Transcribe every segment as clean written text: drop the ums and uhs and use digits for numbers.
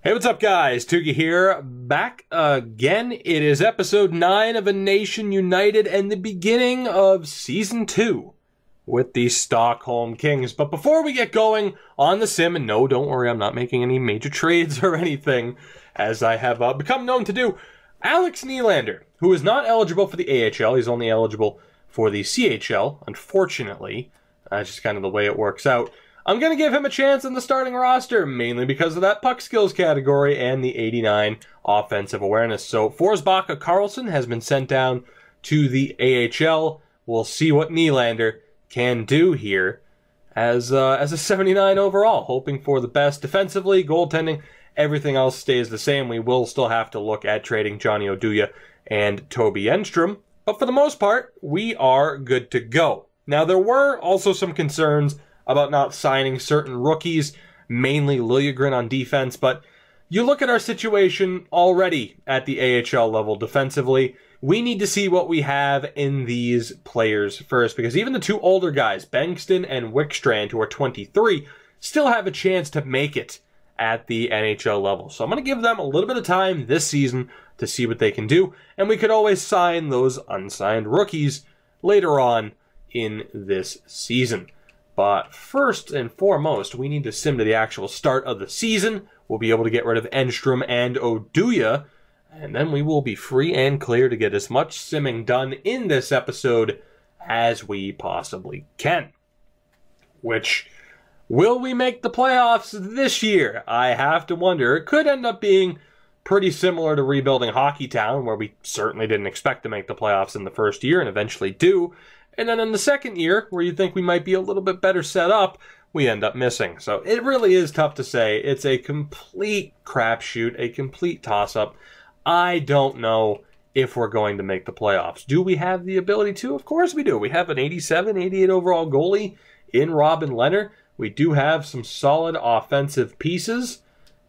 Hey, what's up, guys? Tugi here, back again. It is episode 9 of A Nation United and the beginning of Season 2 with the Stockholm Kings. But before we get going on the sim, and no, don't worry, I'm not making any major trades or anything, as I have become known to do, Alex Nylander, who is not eligible for the AHL, he's only eligible for the CHL, unfortunately. That's just kind of the way it works out. I'm going to give him a chance in the starting roster, mainly because of that puck skills category and the 89 offensive awareness. So Forsbacka Karlsson has been sent down to the AHL. We'll see what Nylander can do here as a 79 overall, hoping for the best defensively, goaltending. Everything else stays the same. We will still have to look at trading Johnny Oduya and Toby Enstrom, but for the most part, we are good to go. Now, there were also some concerns about not signing certain rookies, mainly Liljegren on defense, but you look at our situation already at the AHL level defensively. We need to see what we have in these players first, because even the two older guys, Bengtsson and Wickstrand, who are 23, still have a chance to make it at the NHL level. So I'm going to give them a little bit of time this season to see what they can do, and we could always sign those unsigned rookies later on in this season. But first and foremost, we need to sim to the actual start of the season. We'll be able to get rid of Enstrom and Oduya, and then we will be free and clear to get as much simming done in this episode as we possibly can. Which, will we make the playoffs this year? I have to wonder. It could end up being pretty similar to rebuilding Hockeytown, where we certainly didn't expect to make the playoffs in the first year and eventually do. And then in the second year, where you think we might be a little bit better set up, we end up missing. So it really is tough to say. It's a complete crapshoot, a complete toss-up. I don't know if we're going to make the playoffs. Do we have the ability to? Of course we do. We have an 87, 88 overall goalie in Robin Lehner. We do have some solid offensive pieces.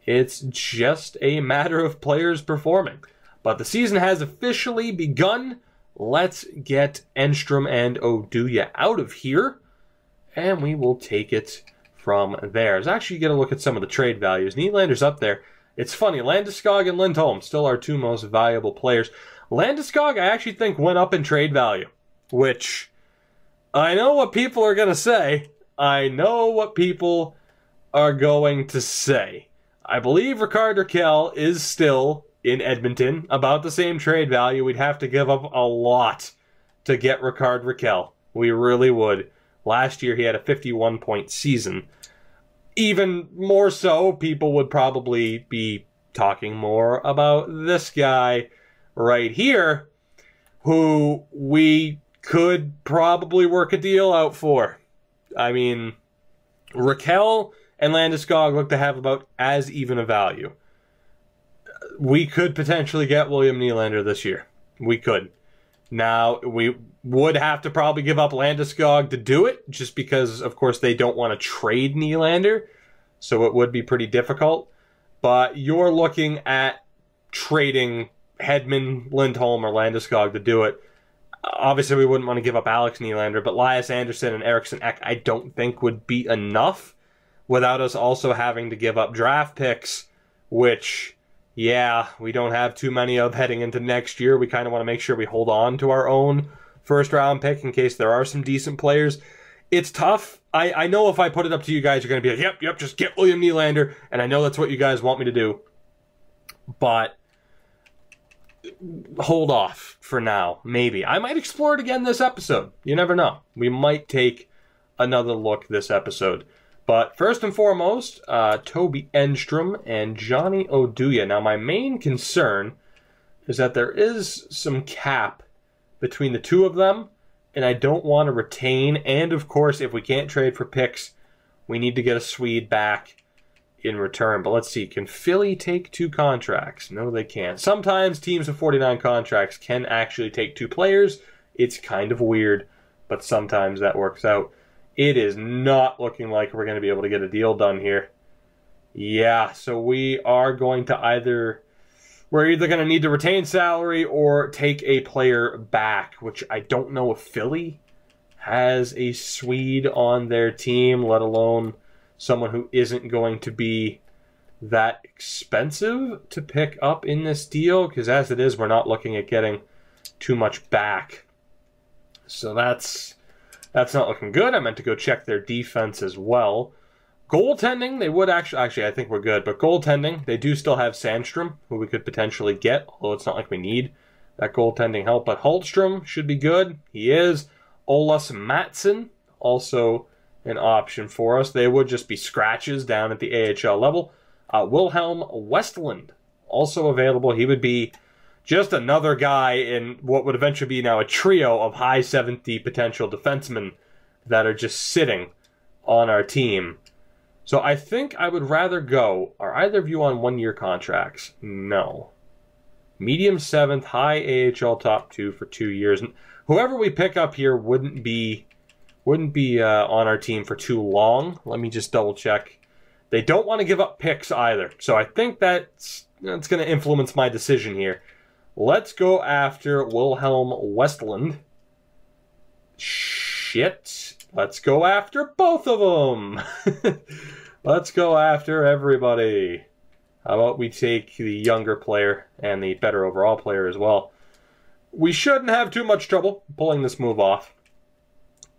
It's just a matter of players performing. But the season has officially begun. Let's get Enstrom and Oduya out of here, and we will take it from there. Let's actually get a look at some of the trade values. Nylander's up there. It's funny, Landeskog and Lindholm still our two most valuable players. Landeskog, I actually think, went up in trade value, which I know what people are going to say. I know what people are going to say. I believe Rickard Rakell is still in Edmonton, about the same trade value. We'd have to give up a lot to get Rickard Rakell. We really would. Last year, he had a 51-point season. Even more so, people would probably be talking more about this guy right here, who we could probably work a deal out for. I mean, Rakell and Landeskog look to have about as even a value. We could potentially get William Nylander this year. We could. Now, we would have to probably give up Landeskog to do it, just because, of course, they don't want to trade Nylander, so it would be pretty difficult. But you're looking at trading Hedman, Lindholm, or Landeskog to do it. Obviously, we wouldn't want to give up Alex Nylander, but Elias Anderson and Eriksson Ek, I don't think would be enough without us also having to give up draft picks, which, yeah, we don't have too many of heading into next year. We kind of want to make sure we hold on to our own first-round pick in case there are some decent players. It's tough. I know if I put it up to you guys, you're going to be like, yep, just get William Nylander, and I know that's what you guys want me to do. But hold off for now, maybe. I might explore it again this episode. You never know. We might take another look this episode. But first and foremost, Toby Enstrom and Johnny Oduya. Now, my main concern is that there is some cap between the two of them, and I don't want to retain. And, of course, if we can't trade for picks, we need to get a Swede back in return. But let's see. Can Philly take 2 contracts? No, they can't. Sometimes teams with 49 contracts can actually take 2 players. It's kind of weird, but sometimes that works out. It is not looking like we're going to be able to get a deal done here. Yeah, so we are going to we're either going to need to retain salary or take a player back, which I don't know if Philly has a Swede on their team, let alone someone who isn't going to be that expensive to pick up in this deal, because as it is, we're not looking at getting too much back. So that's not looking good. I meant to go check their defense as well. Goaltending, they would actually, I think we're good, but goaltending, they do still have Sandstrom, who we could potentially get, although it's not like we need that goaltending help. But Hultstrom should be good. He is. Olas Mattsson, also an option for us. They would just be scratches down at the AHL level. Wilhelm Westland, also available. He would be just another guy in what would eventually be now a trio of high 70 potential defensemen that are just sitting on our team. So I think I would rather go. Are either of you on one-year contracts? No. Medium 7th, high AHL top 2 for 2 years. And whoever we pick up here wouldn't be on our team for too long. Let me just double check. They don't want to give up picks either. So I think that's going to influence my decision here. Let's go after Wilhelm Westland. Shit. Let's go after both of them. Let's go after everybody. How about we take the younger player and the better overall player as well. We shouldn't have too much trouble pulling this move off,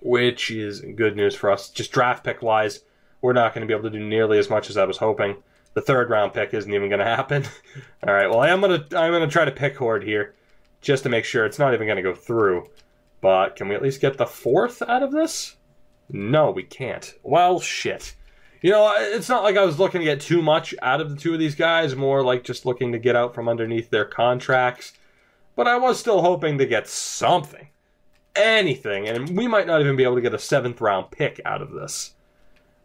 which is good news for us. Just draft pick wise, we're not going to be able to do nearly as much as I was hoping. The 3rd round pick isn't even going to happen. All right, well, I'm gonna try to pick horde here just to make sure it's not even going to go through. But can we at least get the 4th out of this? No, we can't. Well, shit. You know, it's not like I was looking to get too much out of the two of these guys, more like just looking to get out from underneath their contracts. But I was still hoping to get something. Anything. And we might not even be able to get a 7th round pick out of this.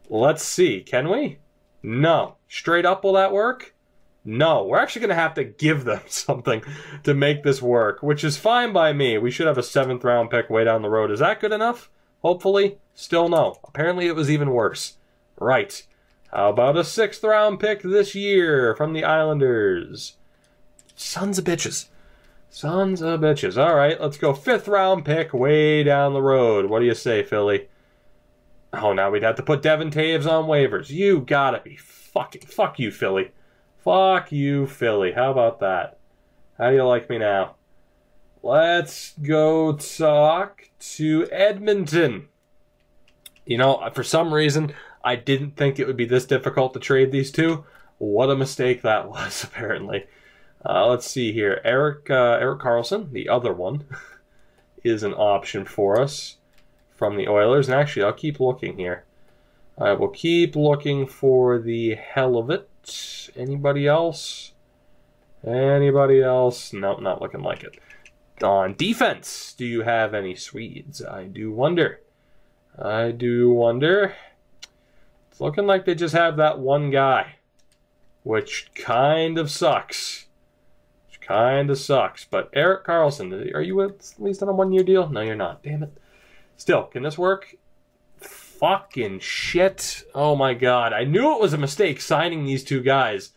Let's see. Can we? No. Straight up, will that work? No. We're actually going to have to give them something to make this work, which is fine by me. We should have a 7th round pick way down the road. Is that good enough? Hopefully. Still no. Apparently it was even worse. Right. How about a 6th round pick this year from the Islanders? Sons of bitches. Sons of bitches. All right, let's go 5th round pick way down the road. What do you say, Philly? Oh, now we'd have to put Devin Taves on waivers. You gotta be fucking... Fuck you, Philly. Fuck you, Philly. How about that? How do you like me now? Let's go talk to Edmonton. You know, for some reason, I didn't think it would be this difficult to trade these two. What a mistake that was, apparently. Let's see here. Eric Carlson, the other one, is an option for us from the Oilers. And actually, I'll keep looking here. I will keep looking for the hell of it. Anybody else? Anybody else? Nope, not looking like it. On defense, do you have any Swedes? I do wonder. I do wonder. It's looking like they just have that one guy, which kind of sucks. But Eric Carlson, are you at least on a 1-year deal? No, you're not. Damn it. Still, can this work? Fucking shit. Oh my god. I knew it was a mistake signing these two guys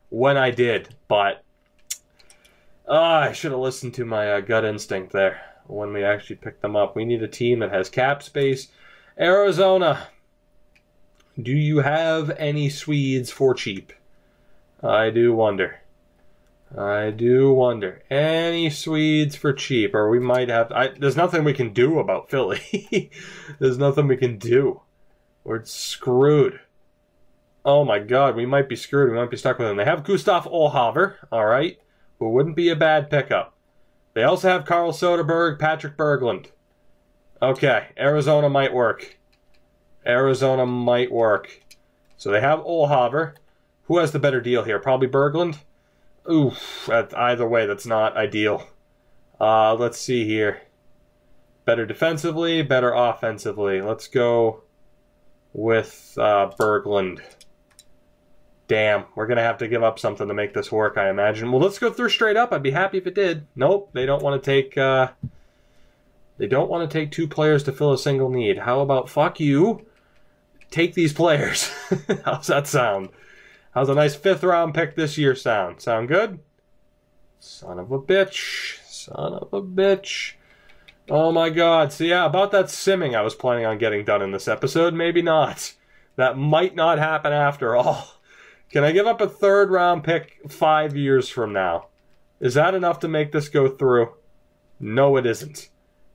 when I did, but I should have listened to my gut instinct there when we actually picked them up. We need a team that has cap space. Arizona, do you have any Swedes for cheap? I do wonder. I do wonder. Any Swedes for cheap? Or we might have... there's nothing we can do about Philly. There's nothing we can do. We're screwed. Oh my god, we might be screwed. We might be stuck with them. They have Gustav Olhaver, alright, who wouldn't be a bad pickup. They also have Carl Soderberg, Patrick Berglund. Okay, Arizona might work. Arizona might work. So they have Olhaver. Who has the better deal here? Probably Berglund? Oof, either way, that's not ideal. Let's see here. Better defensively, better offensively. Let's go with Berglund. Damn, we're going to have to give up something to make this work, I imagine. Well, let's go through straight up. I'd be happy if it did. Nope, they don't want to take... they don't want to take 2 players to fill a single need. How about, fuck you, take these players. How's that sound? How's a nice 5th round pick this year sound? Sound good? Son of a bitch. Son of a bitch. Oh my god. So yeah, about that simming I was planning on getting done in this episode. Maybe not. That might not happen after all. Can I give up a 3rd round pick 5 years from now? Is that enough to make this go through? No, it isn't.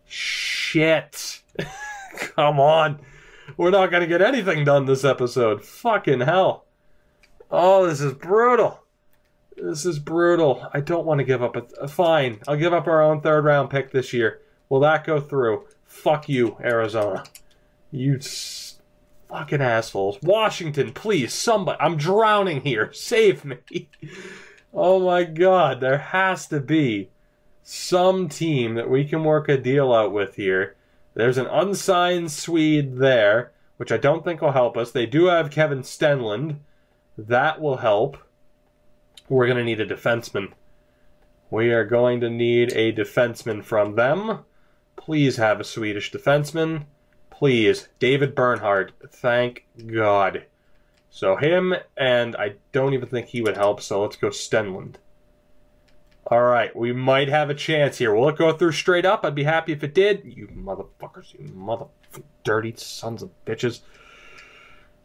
Shit. Come on. We're not going to get anything done this episode. Fucking hell. Oh, this is brutal. This is brutal. I don't want to give up a... Fine. I'll give up our own 3rd round pick this year. Will that go through? Fuck you, Arizona. You fucking assholes. Washington, please, somebody. I'm drowning here. Save me. Oh my God. There has to be some team that we can work a deal out with here. There's an unsigned Swede there, which I don't think will help us. They do have Kevin Stenlund. That will help. We're going to need a defenseman. We are going to need a defenseman from them. Please have a Swedish defenseman. Please. David Bernhard. Thank God. So him, and I don't even think he would help, so let's go Stenlund. Alright, we might have a chance here. Will it go through straight up? I'd be happy if it did. You motherfuckers, you motherfucking dirty sons of bitches.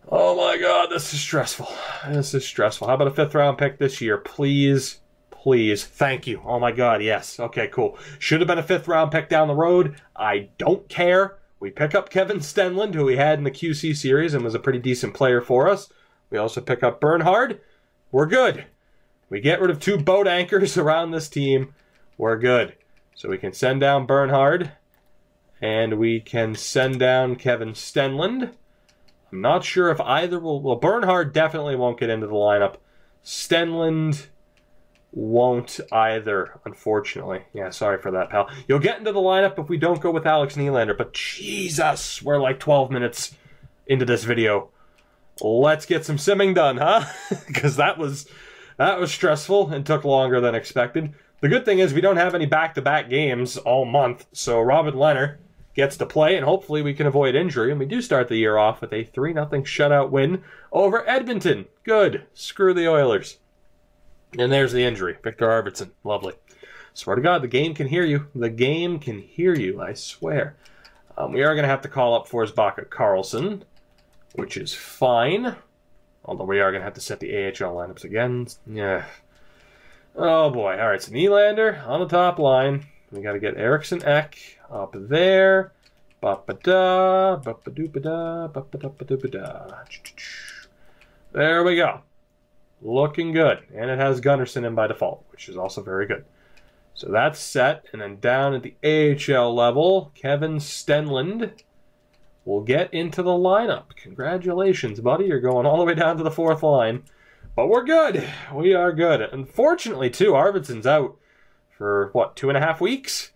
Oh my God, this is stressful. This is stressful. How about a 5th round pick this year? Please, please. Thank you. Oh my God, yes. Okay, cool. Should have been a 5th round pick down the road. I don't care. We pick up Kevin Stenlund, who we had in the QC series and was a pretty decent player for us. We also pick up Bernhard. We're good. We get rid of 2 boat anchors around this team. We're good. So we can send down Bernhard. And we can send down Kevin Stenlund. I'm not sure if either will... Well, Bernhard definitely won't get into the lineup. Stenlund won't either, unfortunately. Yeah, sorry for that, pal. You'll get into the lineup if we don't go with Alex Nylander. But Jesus, we're like 12 minutes into this video. Let's get some simming done, huh? Because that was stressful and took longer than expected. The good thing is we don't have any back-to-back games all month. So Robin Lehner gets to play, and hopefully we can avoid injury. And we do start the year off with a 3-0 shutout win over Edmonton. Good. Screw the Oilers. And there's the injury. Victor Arvidsson. Lovely. Swear to God, the game can hear you. The game can hear you, I swear. We are going to have to call up Forsbacka Karlsson, which is fine. Although we are going to have to set the AHL lineups again. Yeah. Oh boy. Alright, so Nylander on the top line. We got to get Eriksson Ek up there. Ba-ba-da, ba-ba-doo-ba-da, ba-ba-da-ba-doo-ba-da. There we go. Looking good. And it has Gunnarsson in by default, which is also very good. So that's set. And then down at the AHL level, Kevin Stenlund will get into the lineup. Congratulations, buddy. You're going all the way down to the 4th line. But we're good. We are good. Unfortunately, too, Arvidsson's out for, what, 2.5 weeks?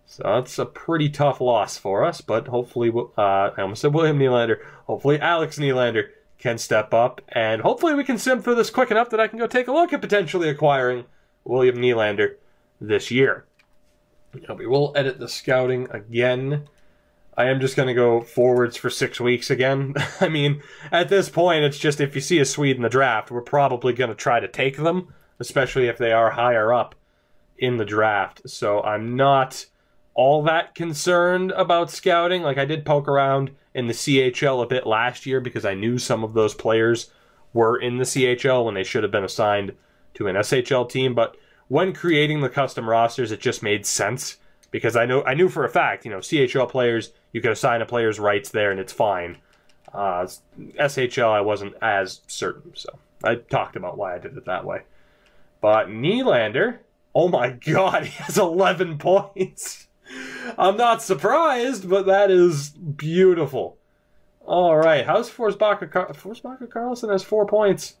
So that's a pretty tough loss for us. But hopefully, I almost said William Nylander. Hopefully Alex Nylander can step up. And hopefully we can sim through this quick enough that I can go take a look at potentially acquiring William Nylander this year. We will edit the scouting again. I am just going to go forwards for 6 weeks again. I mean, at this point, it's just if you see a Swede in the draft, we're probably going to try to take them, especially if they are higher up in the draft. So I'm not all that concerned about scouting. Like, I did poke around in the CHL a bit last year because I knew some of those players were in the CHL when they should have been assigned to an SHL team. But when creating the custom rosters, it just made sense because I knew for a fact, you know, CHL players, you could assign a player's rights there and it's fine. SHL, I wasn't as certain, so I talked about why I did it that way. But Nylander, oh my God, he has 11 points. I'm not surprised, but that is beautiful. All right, how's Forsbacka Karlsson has 4 points.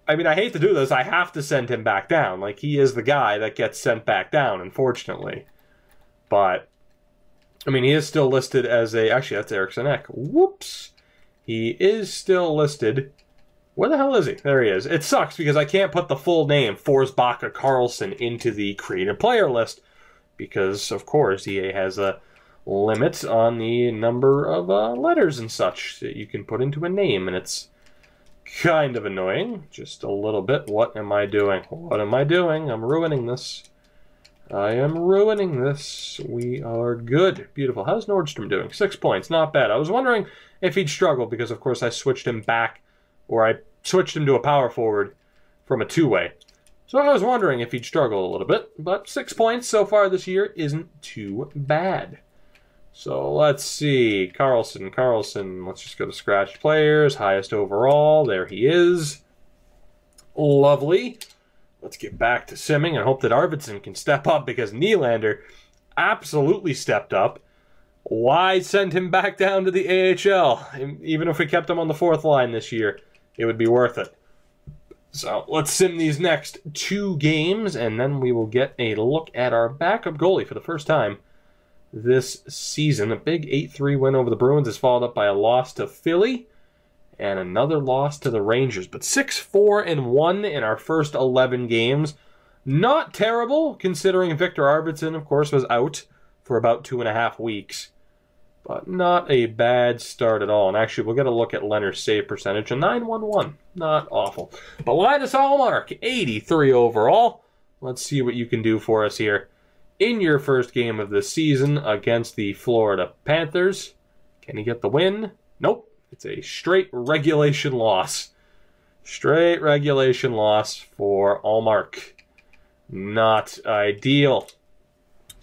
I mean, I hate to do this. I have to send him back down. Like, he is the guy that gets sent back down, unfortunately. But, I mean, he is still listed as a... Actually, that's Eriksson Ek. Whoops. He is still listed... Where the hell is he? There he is. It sucks because I can't put the full name, Forsbacka Karlsson, into the created player list because, of course, EA has a limit on the number of letters and such that you can put into a name, and it's kind of annoying. Just a little bit. What am I doing? What am I doing? I'm ruining this. I am ruining this. We are good. Beautiful. How's Nordstrom doing? 6 points. Not bad. I was wondering if he'd struggle because, of course, I switched him back, or I switched him to a power forward from a two-way. So I was wondering if he'd struggle a little bit, but 6 points so far this year isn't too bad. So let's see, Carlson, let's just go to scratch players, highest overall, there he is. Lovely. Let's get back to simming and hope that Arvidsson can step up because Nylander absolutely stepped up. Why send him back down to the AHL? Even if we kept him on the fourth line this year, it would be worth it. So let's sim these next 2 games, and then we will get a look at our backup goalie for the first time this season. A big 8-3 win over the Bruins is followed up by a loss to Philly and another loss to the Rangers. But 6-4-1 in our first 11 games. Not terrible, considering Victor Arvidsson, of course, was out for about 2.5 weeks. But not a bad start at all. And actually, we'll get a look at Leonard's save percentage. A 9-1-1. Not awful. But Linus Ullmark, 83 overall. Let's see what you can do for us here in your first game of the season against the Florida Panthers. Can he get the win? Nope. It's a straight regulation loss. Straight regulation loss for Ullmark. Not ideal.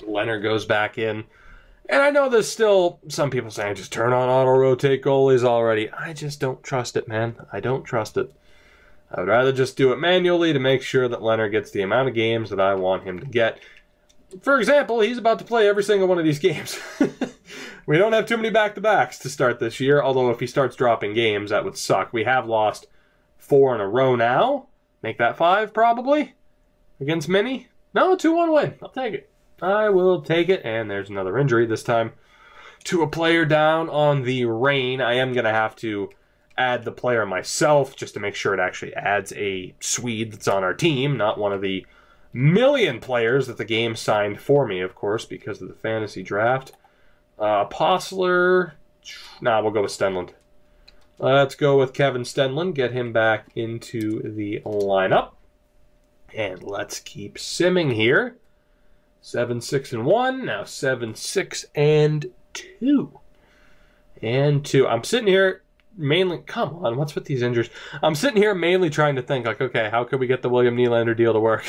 Leonard goes back in. And I know there's still some people saying just turn on auto-rotate goalies already. I just don't trust it, man. I don't trust it. I would rather just do it manually to make sure that Leonard gets the amount of games that I want him to get. For example, he's about to play every single one of these games. We don't have too many back-to-backs to start this year, although if he starts dropping games, that would suck. We have lost 4 in a row now. Make that 5, probably, against Minnie. No, 2-1 win. I'll take it. I will take it. And there's another injury, this time to a player down on the Reign. I am going to have to add the player myself just to make sure it actually adds a Swede that's on our team, not one of the million players that the game signed for me, of course, because of the fantasy draft. Postler, nah, we'll go with Stenlund. Let's go with Kevin Stenlund, get him back into the lineup. And let's keep simming here. 7-6-1, now 7-6-2. And 2. I'm sitting here mainly, come on, what's with these injuries? I'm sitting here mainly trying to think, like, okay, how could we get the William Nylander deal to work?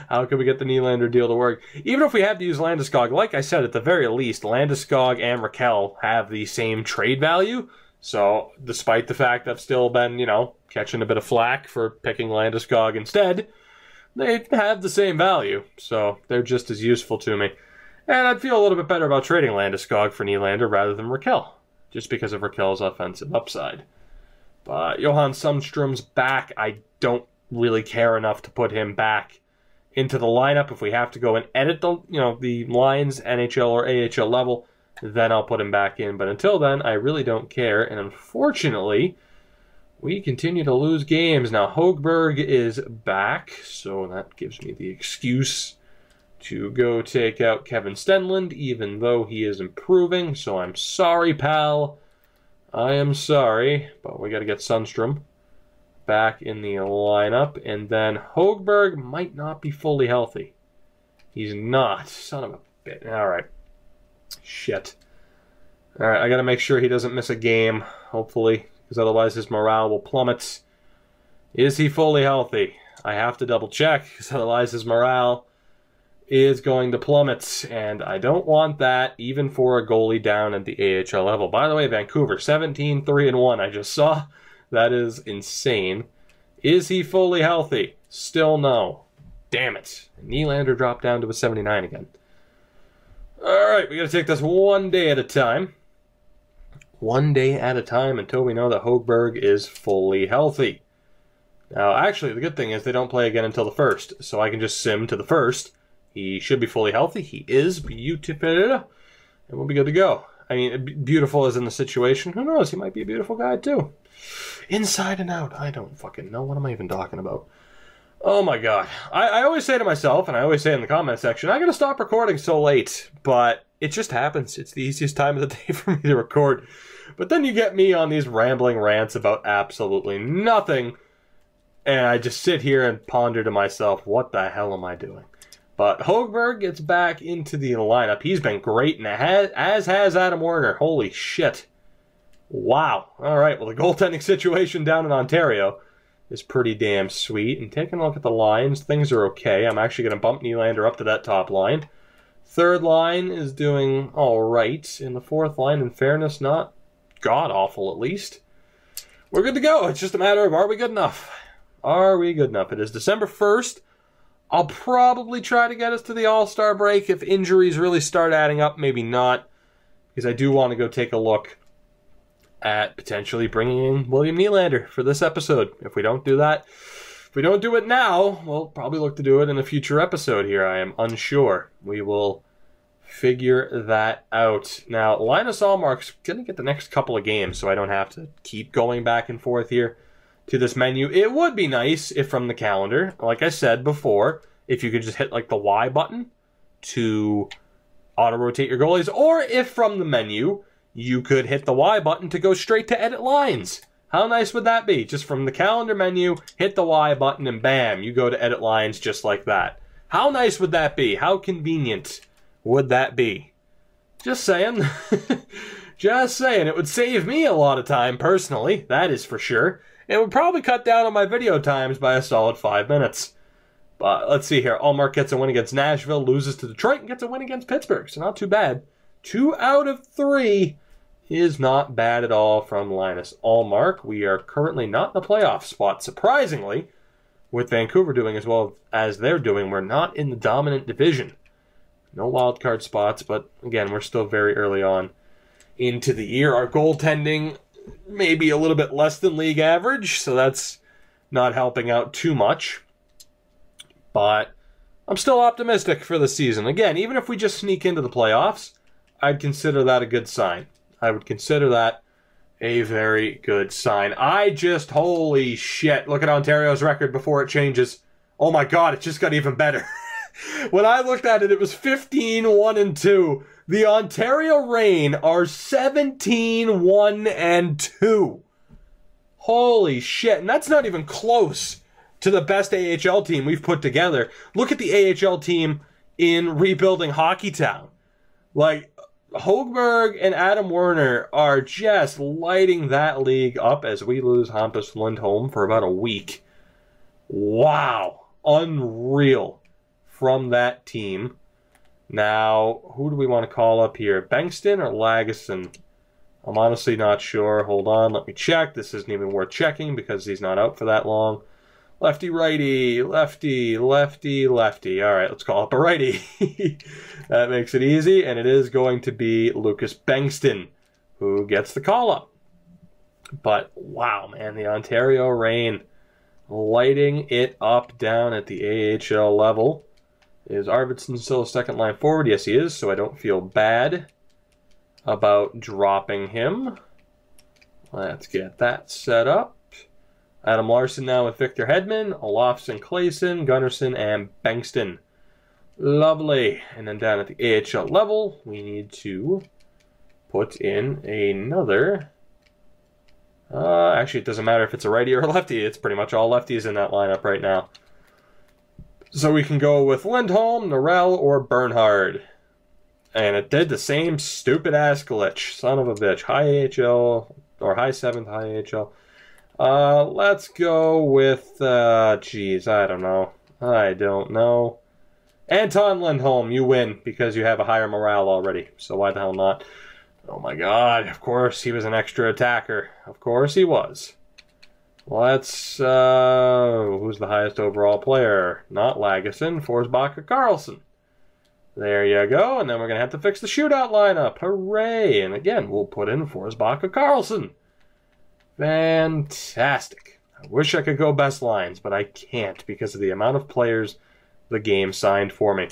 How could we get the Nylander deal to work? Even if we have to use Landeskog, like I said, at the very least, Landeskog and Raquel have the same trade value. So, despite the fact I've still been, you know, catching a bit of flack for picking Landeskog instead, they have the same value. So, they're just as useful to me. And I'd feel a little bit better about trading Landeskog for Nylander rather than Raquel, just because of Raquel's offensive upside. But Johan Sundstrom's back. I don't really care enough to put him back into the lineup. If we have to go and edit the, the lines, NHL or AHL level, then I'll put him back in. But until then, I really don't care. And unfortunately, we continue to lose games. Now, Högberg is back, so that gives me the excuse to go take out Kevin Stenlund, even though he is improving. So I'm sorry, pal. I am sorry, but we got to get Sundstrom back in the lineup. And then Högberg might not be fully healthy. He's not. Son of a bitch. All right. Shit. All right, I got to make sure he doesn't miss a game, hopefully, because otherwise his morale will plummet. Is he fully healthy? I have to double check, because otherwise his morale is going to plummet, and I don't want that, even for a goalie down at the AHL level. By the way, Vancouver, 17-3-1. I just saw. That is insane. Is he fully healthy? Still no. Damn it. Nylander dropped down to a 79 again. Alright, we got to take this one day at a time. One day at a time until we know that Högberg is fully healthy. Now, actually, the good thing is they don't play again until the 1st, so I can just sim to the 1st. He should be fully healthy. He is beautiful, and we'll be good to go. I mean, beautiful is in the situation. Who knows? He might be a beautiful guy, too. Inside and out. I don't fucking know. What am I even talking about? Oh, my God. I always say to myself, and I always say in the comment section, I got to stop recording so late, but it just happens. It's the easiest time of the day for me to record. But then you get me on these rambling rants about absolutely nothing, and I just sit here and ponder to myself, what the hell am I doing? But Högberg gets back into the lineup. He's been great, and as has Adam Werner. Holy shit. Wow. All right, well, the goaltending situation down in Ontario is pretty damn sweet. And taking a look at the lines, things are okay. I'm actually going to bump Nylander up to that top line. Third line is doing all right. In the fourth line, in fairness, not god-awful at least. We're good to go. It's just a matter of, are we good enough? Are we good enough? It is December 1st. I'll probably try to get us to the All-Star break. If injuries really start adding up, maybe not. Because I do want to go take a look at potentially bringing in William Nylander for this episode. If we don't do that, if we don't do it now, we'll probably look to do it in a future episode here. I am unsure. We will figure that out. Now, Linus Ullmark's going to get the next couple of games, so I don't have to keep going back and forth here to this menu. It would be nice if from the calendar, like I said before, if you could just hit like the Y button to auto-rotate your goalies, or if from the menu, you could hit the Y button to go straight to edit lines. How nice would that be? Just from the calendar menu, hit the Y button, and bam, you go to edit lines just like that. How nice would that be? How convenient would that be? Just saying. Just saying. It would save me a lot of time, personally. That is for sure. It would probably cut down on my video times by a solid 5 minutes. But let's see here. Ullmark gets a win against Nashville, loses to Detroit, and gets a win against Pittsburgh. So not too bad. 2 out of 3 is not bad at all from Linus Ullmark. We are currently not in the playoff spot. Surprisingly, with Vancouver doing as well as they're doing, we're not in the dominant division. No wild card spots, but again, we're still very early on into the year. Our goaltending maybe a little bit less than league average, so that's not helping out too much. But I'm still optimistic for the season. Again, even if we just sneak into the playoffs, I'd consider that a good sign. I would consider that a very good sign. Holy shit, look at Ontario's record before it changes. Oh my god, it just got even better. When I looked at it, it was 15-1-2. The Ontario Reign are 17-1-2. Holy shit, and that's not even close to the best AHL team we've put together. Look at the AHL team in rebuilding Hockeytown. Like, Hogberg and Adam Werner are just lighting that league up as we lose Hampus Lindholm for about a week. Wow. Unreal from that team. Now, who do we want to call up here? Bengtson or Lagesson? I'm honestly not sure. Hold on, let me check. This isn't even worth checking because he's not out for that long. Lefty, righty, lefty, lefty, lefty. All right, let's call up a righty. That makes it easy, and it is going to be Lucas Bengtson who gets the call-up. But, wow, man, the Ontario Reign lighting it up down at the AHL level. Is Arvidsson still a second-line forward? Yes, he is, so I don't feel bad about dropping him. Let's get that set up. Adam Larsson now with Victor Hedman, Olofsson, Claesson, Gunnarsson, and Bengtson. Lovely. And then down at the AHL level, we need to put in another... actually, it doesn't matter if it's a righty or a lefty. It's pretty much all lefties in that lineup right now. So we can go with Lindholm, Norrell, or Bernhard. And it did the same stupid-ass glitch. Son of a bitch. High AHL, or high 7th, high AHL. Let's go with, geez, I don't know. Anton Lindholm, you win, because you have a higher morale already. So why the hell not? Oh my god, of course he was an extra attacker. Of course he was. Let's, who's the highest overall player? Not Lagesson, Forsbacka Karlsson. There you go, and then we're going to have to fix the shootout lineup. Hooray! And again, we'll put in Forsbacka Karlsson. Fantastic. I wish I could go best lines, but I can't because of the amount of players the game signed for me.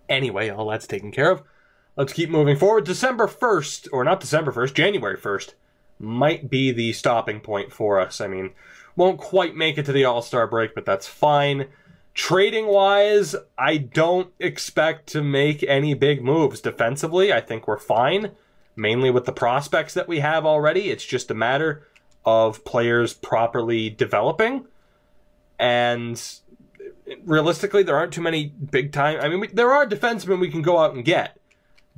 Anyway, all that's taken care of. Let's keep moving forward. December 1st, or not December 1st, January 1st, might be the stopping point for us. I mean, won't quite make it to the All-Star break, but that's fine. Trading-wise, I don't expect to make any big moves. Defensively, I think we're fine. Mainly with the prospects that we have already. It's just a matter of players properly developing. And realistically, there aren't too many big-time... I mean, there are defensemen we can go out and get.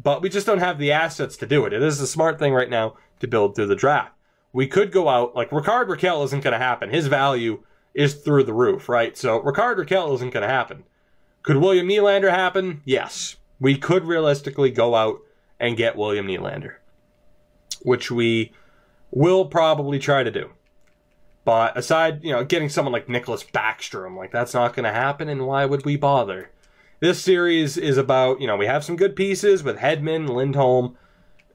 But we just don't have the assets to do it. It is a smart thing right now to build through the draft. we could go out, like Rickard Rakell isn't going to happen. His value is through the roof, right? So Rickard Rakell isn't going to happen. Could William Nylander happen? Yes. We could realistically go out and get William Nylander, which we will probably try to do. But aside, getting someone like Nicholas Backstrom, like that's not going to happen, and why would we bother? This series is about, we have some good pieces with Hedman, Lindholm,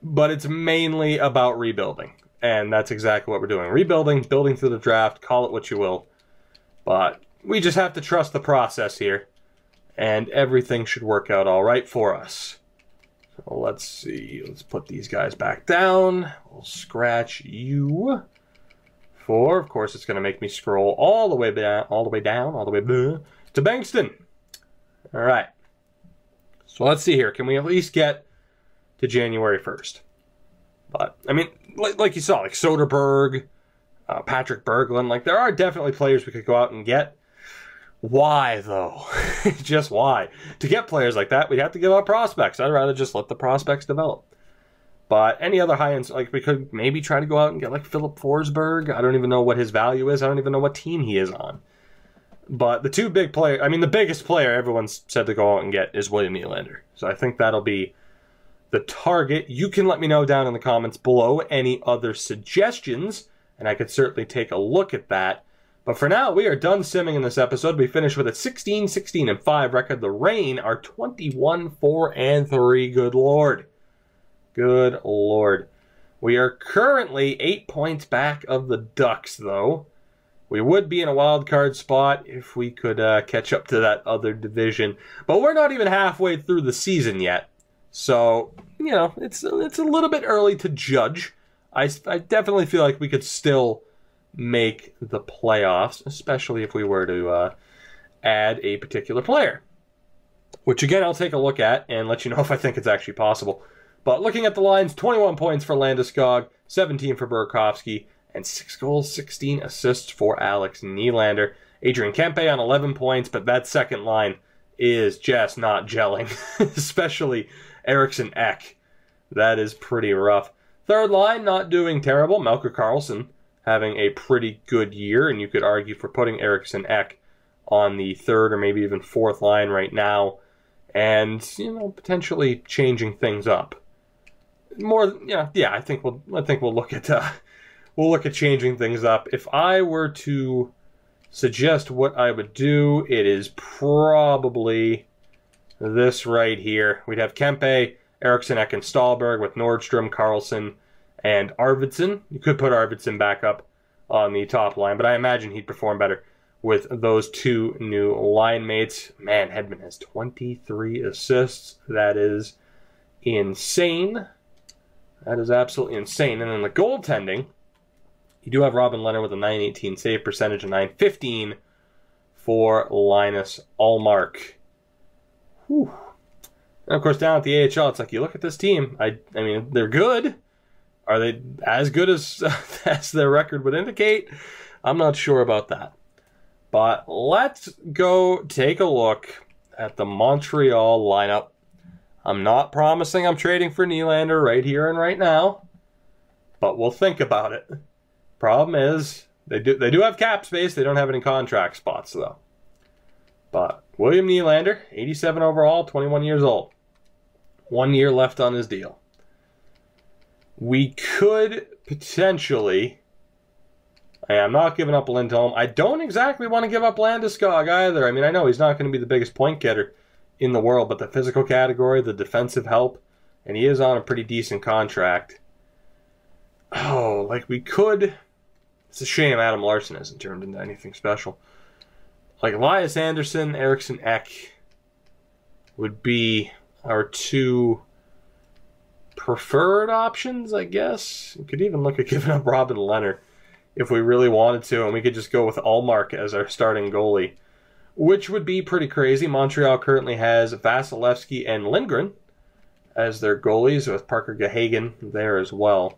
but it's mainly about rebuilding. And that's exactly what we're doing. Rebuilding, building through the draft, call it what you will. But we just have to trust the process here, and everything should work out all right for us. So let's see. Let's put these guys back down. We'll scratch you. Of course, it's going to make me scroll all the way down, all the way to Bankston. All right. So let's see here. Can we at least get to January 1st? But, I mean, like you saw, like Soderberg, Patrick Berglund, like there are definitely players we could go out and get. Why, though? Just why? To get players like that, we'd have to give up prospects. I'd rather just let the prospects develop. But any other high-ends, like we could maybe try to go out and get like Philip Forsberg. I don't even know what his value is. I don't even know what team he is on. But the two big players, I mean the biggest player everyone's said to go out and get is William Nylander. So I think that'll be the target. You can let me know down in the comments below any other suggestions, and I could certainly take a look at that. But for now, we are done simming in this episode. We finished with a 16-16-5 record. The Reign are 21-4-3. Good Lord. Good Lord. We are currently 8 points back of the Ducks, though. We would be in a wild card spot if we could catch up to that other division. But we're not even halfway through the season yet. So, it's a little bit early to judge. I definitely feel like we could still make the playoffs, especially if we were to add a particular player. Which, again, I'll take a look at and let you know if I think it's actually possible. But looking at the lines, 21 points for Landeskog, 17 for Burakovsky, and 6 goals, 16 assists for Alex Nylander. Adrian Kempe on 11 points, but that second line is just not gelling, especially Eriksson Ek. That is pretty rough. Third line, not doing terrible. Melker Karlsson having a pretty good year, and you could argue for putting Eriksson Ek on the third or maybe even fourth line right now, and potentially changing things up. I think we'll look at changing things up. If I were to suggest what I would do, it is probably this right here. We'd have Kempe, Eriksson Ek, and Stahlberg with Nordstrom, Karlsson, and Arvidsson. You could put Arvidsson back up on the top line, but I imagine he'd perform better with those two new line mates. Man, Hedman has 23 assists. That is insane. That is absolutely insane. And then the goaltending, you do have Robin Leonard with a .918 save percentage and .915 for Linus Ullmark. Whew. And of course, down at the AHL, it's like you look at this team. I mean, they're good. Are they as good as their record would indicate? I'm not sure about that. But let's go take a look at the Montreal lineup. I'm not promising I'm trading for Nylander right here and right now, but we'll think about it. Problem is, they do have cap space. They don't have any contract spots, though. But William Nylander, 87 overall, 21 years old. 1 year left on his deal. We could potentially... I'm not giving up Lindholm. I don't exactly want to give up Landeskog either. I mean, I know he's not going to be the biggest point getter in the world, but the physical category, the defensive help, and he is on a pretty decent contract. Oh, like we could... It's a shame Adam Larson hasn't turned into anything special. Like Elias Anderson, Eriksson Ek would be our two preferred options, I guess. We could even look at giving up Robin Leonard if we really wanted to, and we could just go with Ullmark as our starting goalie, which would be pretty crazy. Montreal currently has Vasilevsky and Lindgren as their goalies, with Parker Gahagen there as well.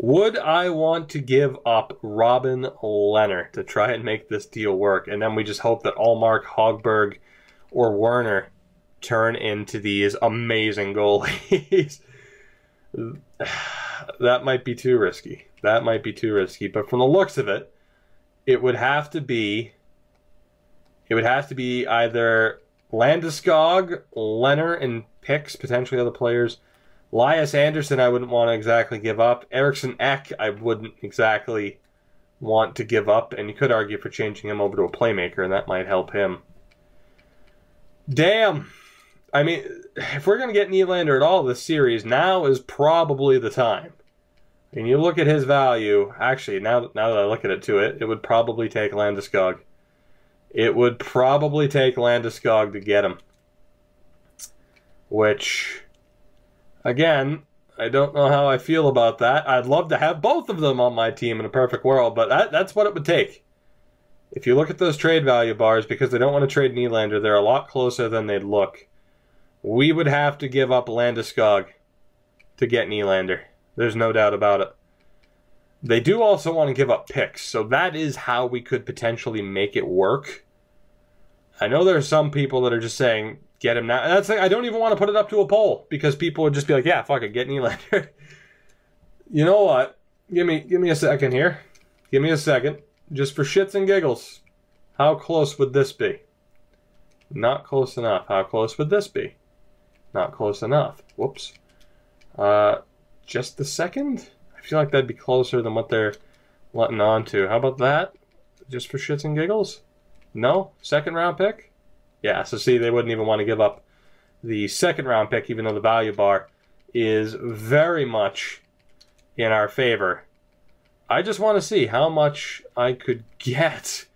Would I want to give up Robin Leonard to try and make this deal work? And then we just hope that Ullmark, Hogberg, or Werner turn into these amazing goalies. that might be too risky. That might be too risky. But from the looks of it, it would have to be either Landeskog, Leonard, and picks, potentially other players. Elias Anderson, I wouldn't want to exactly give up. Eriksson Ek, I wouldn't exactly want to give up. And you could argue for changing him over to a playmaker, and that might help him. Damn. I mean, if we're going to get Nylander at all this series, now is probably the time. And you look at his value, actually, now that I look at it would probably take Landeskog. It would probably take Landeskog to get him. Which, again, I don't know how I feel about that. I'd love to have both of them on my team in a perfect world, but that's what it would take. If you look at those trade value bars, because they don't want to trade Nylander, they're a lot closer than they'd look. We would have to give up Landeskog to get Nylander. There's no doubt about it. They do also want to give up picks, so that is how we could potentially make it work. I know there are some people that are just saying, get him now. And that's like, I don't even want to put it up to a poll, because people would just be like, yeah, fuck it, get Nylander. You know what? Give me a second here. Give me a second. Just for shits and giggles. How close would this be? Not close enough. How close would this be? Not close enough. Whoops. Just a second? I feel like that'd be closer than what they're letting on to. How about that? Just for shits and giggles? No? Second round pick? Yeah, so see, they wouldn't even want to give up the second round pick, even though the value bar is very much in our favor. I just want to see how much I could get.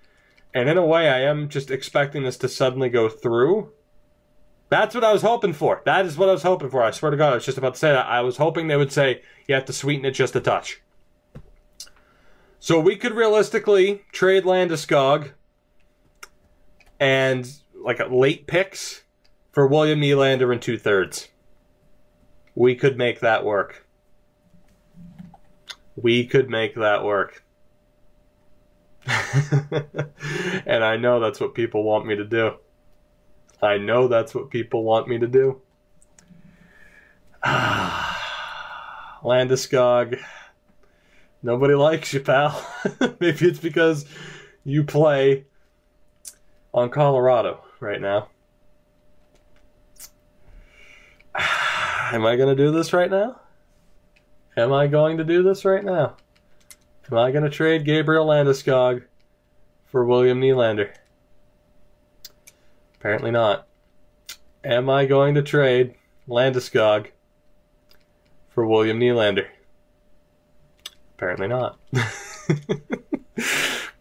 And in a way, I am just expecting this to suddenly go through. That's what I was hoping for. That is what I was hoping for. I swear to God, I was just about to say that. I was hoping they would say, you have to sweeten it just a touch. So we could realistically trade Landeskog and like late picks for William Nylander in 2/3. We could make that work. We could make that work. And I know that's what people want me to do. I know that's what people want me to do. Landeskog. Nobody likes you, pal. Maybe it's because you play on Colorado right now. Am I going to do this right now? Am I going to do this right now? Am I going to trade Gabriel Landeskog for William Nylander? Apparently not. Am I going to trade Landeskog for William Nylander? Apparently not.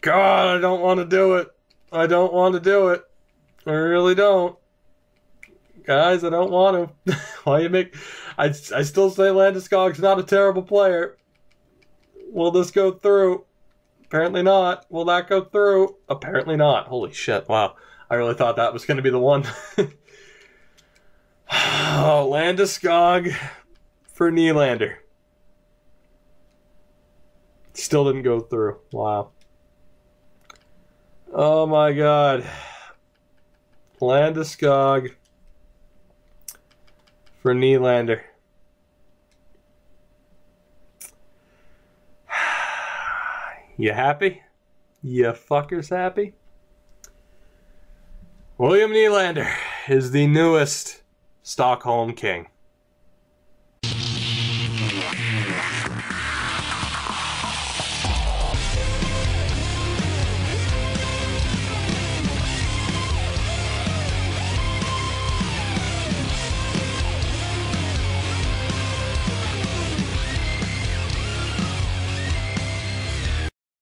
God, I don't want to do it. I don't want to do it. I really don't. Guys, I don't want to. Why you make... I still say Landeskog's not a terrible player. Will this go through? Apparently not. Will that go through? Apparently not. Holy shit, wow. I really thought that was going to be the one. Oh, Landeskog for Nylander. Still didn't go through. Wow. Oh my God. Landeskog for Nylander. You happy? You fuckers happy? William Nylander is the newest Stockholm King.